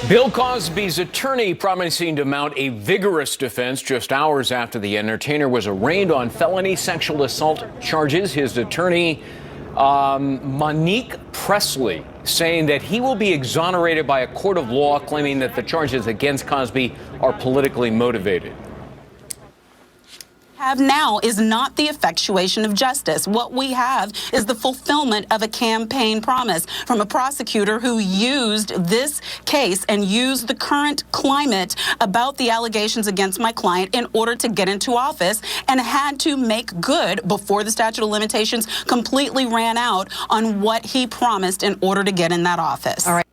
Bill Cosby's attorney promising to mount a vigorous defense just hours after the entertainer was arraigned on felony sexual assault charges. His attorney, Monique Presley, saying that he will be exonerated by a court of law, claiming that the charges against Cosby are politically motivated. Have now is not the effectuation of justice. What we have is the fulfillment of a campaign promise from a prosecutor who used this case and used the current climate about the allegations against my client in order to get into office, and had to make good before the statute of limitations completely ran out on what he promised in order to get in that office. All right.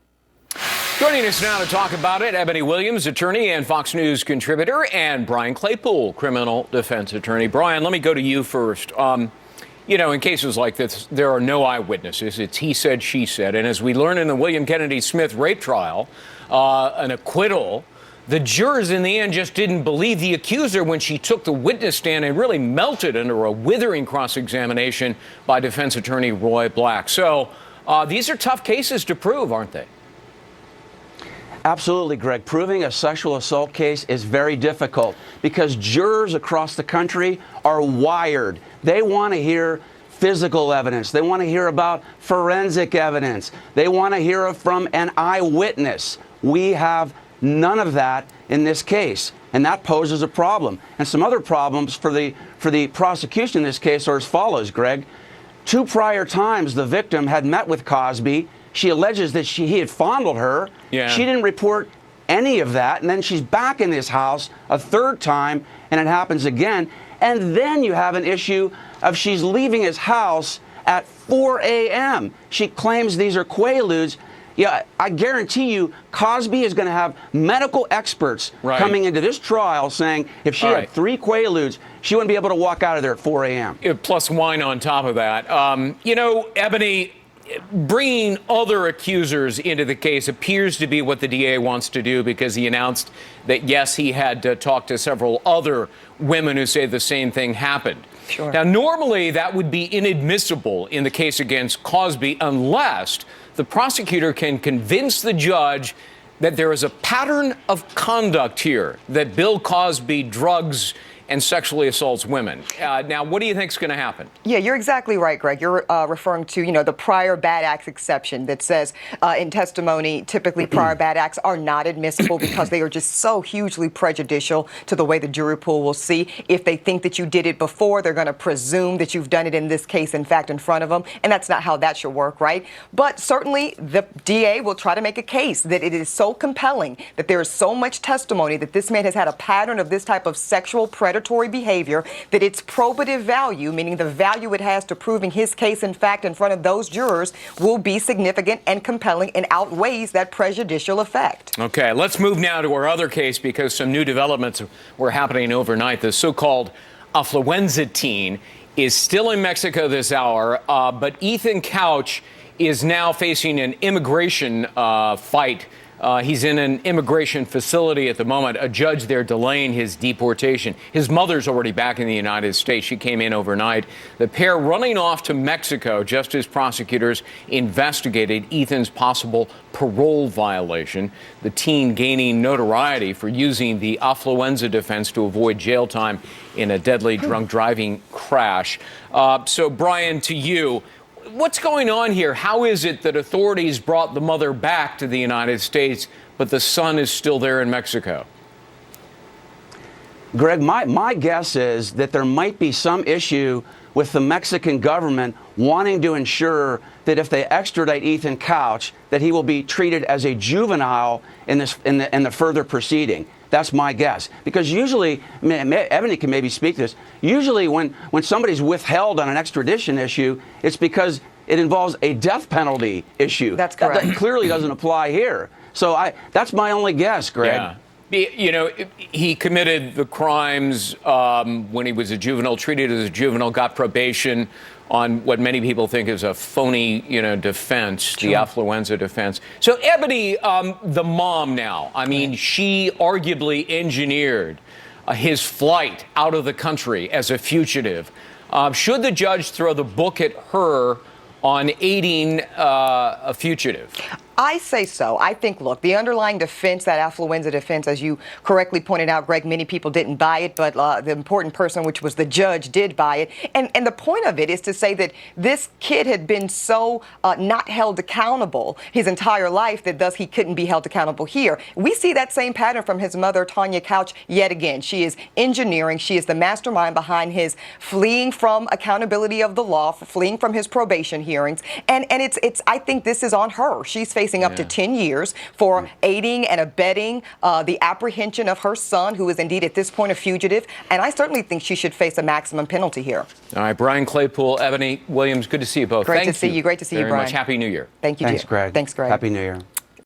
Joining us now to talk about it, Ebony Williams, attorney and Fox News contributor, and Brian Claypool, criminal defense attorney. Brian, let me go to you first. You know, in cases like this, there are no eyewitnesses. It's he said, she said. And as we learned in the William Kennedy Smith rape trial, an acquittal, the jurors in the end just didn't believe the accuser when she took the witness stand and really melted under a withering cross-examination by defense attorney Roy Black. So these are tough cases to prove, aren't they? Absolutely, Greg. Proving a sexual assault case is very difficult because jurors across the country are wired. They want to hear physical evidence. They want to hear about forensic evidence. They want to hear from an eyewitness. We have none of that in this case, and that poses a problem. And some other problems for the prosecution in this case are as follows, Greg. 2 prior times the victim had met with Cosby. She alleges that he had fondled her. Yeah. She didn't report any of that. And then she's back in his house a 3rd time, and it happens again. And then you have an issue of she's leaving his house at 4 a.m. She claims these are quaaludes. Yeah, I guarantee you Cosby is going to have medical experts coming into this trial saying if she had 3 quaaludes, she wouldn't be able to walk out of there at 4 a.m. Plus wine on top of that. You know, Ebony, bringing other accusers into the case appears to be what the DA wants to do, because he announced that, yes, he had talked to several other women who say the same thing happened. Sure. Now, normally that would be inadmissible in the case against Cosby unless the prosecutor can convince the judge that there is a pattern of conduct here, that Bill Cosby drugs and sexually assaults women. Now, what do you think is going to happen? Yeah, you're exactly right, Greg. You're referring to, the prior bad acts exception that says in testimony, typically prior bad acts are not admissible because they are just so hugely prejudicial to the way the jury pool will see. If they think that you did it before, they're going to presume that you've done it in this case, in fact, in front of them. And that's not how that should work, right? But certainly the DA will try to make a case that it is so compelling, that there is so much testimony that this man has had a pattern of this type of sexual predatory behavior, that its probative value, meaning the value it has to proving his case, in fact, in front of those jurors, will be significant and compelling and outweighs that prejudicial effect. Okay, let's move now to our other case, because some new developments were happening overnight. The so-called affluenza teen is still in Mexico this hour, but Ethan Couch is now facing an immigration fight. He's in an immigration facility at the moment, a judge there delaying his deportation. His mother's already back in the United States. She came in overnight. The pair running off to Mexico just as prosecutors investigated Ethan's possible parole violation. The teen gaining notoriety for using the affluenza defense to avoid jail time in a deadly drunk driving crash. So, Brian, to you, what's going on here? How is it that authorities brought the mother back to the United States, but the son is still there in Mexico? Greg, my guess is that there might be some issue with the Mexican government wanting to ensure that if they extradite Ethan Couch, that he will be treated as a juvenile in the further proceeding. That's my guess. Because usually, Ebony can maybe speak to this, usually when somebody's withheld on an extradition issue, it's because it involves a death penalty issue. That's correct. That clearly doesn't apply here. So that's my only guess, Greg. Yeah. You know, he committed the crimes when he was a juvenile, treated as a juvenile, got probation on what many people think is a phony, defense, Sure. the affluenza defense. So, Ebony, the mom now, I mean, she arguably engineered his flight out of the country as a fugitive. Should the judge throw the book at her on aiding a fugitive? I say so. I think, look, the underlying defense, that affluenza defense, as you correctly pointed out, Greg, many people didn't buy it, but the important person, which was the judge, did buy it. And the point of it is to say that this kid had been so not held accountable his entire life that thus he couldn't be held accountable here. We see that same pattern from his mother, Tanya Couch, yet again. She is engineering. She is the mastermind behind his fleeing from accountability of the law, fleeing from his probation hearings. And it's I think this is on her. She's facing up to 10 years for aiding and abetting the apprehension of her son, who is indeed at this point a fugitive. And I certainly think she should face a maximum penalty here. All right, Brian Claypool, Ebony Williams, good to see you both. Great to see you. Great to see you, Brian. Very much. Happy New Year. Thank you, Thanks, Greg. Thanks, Greg. Happy New Year.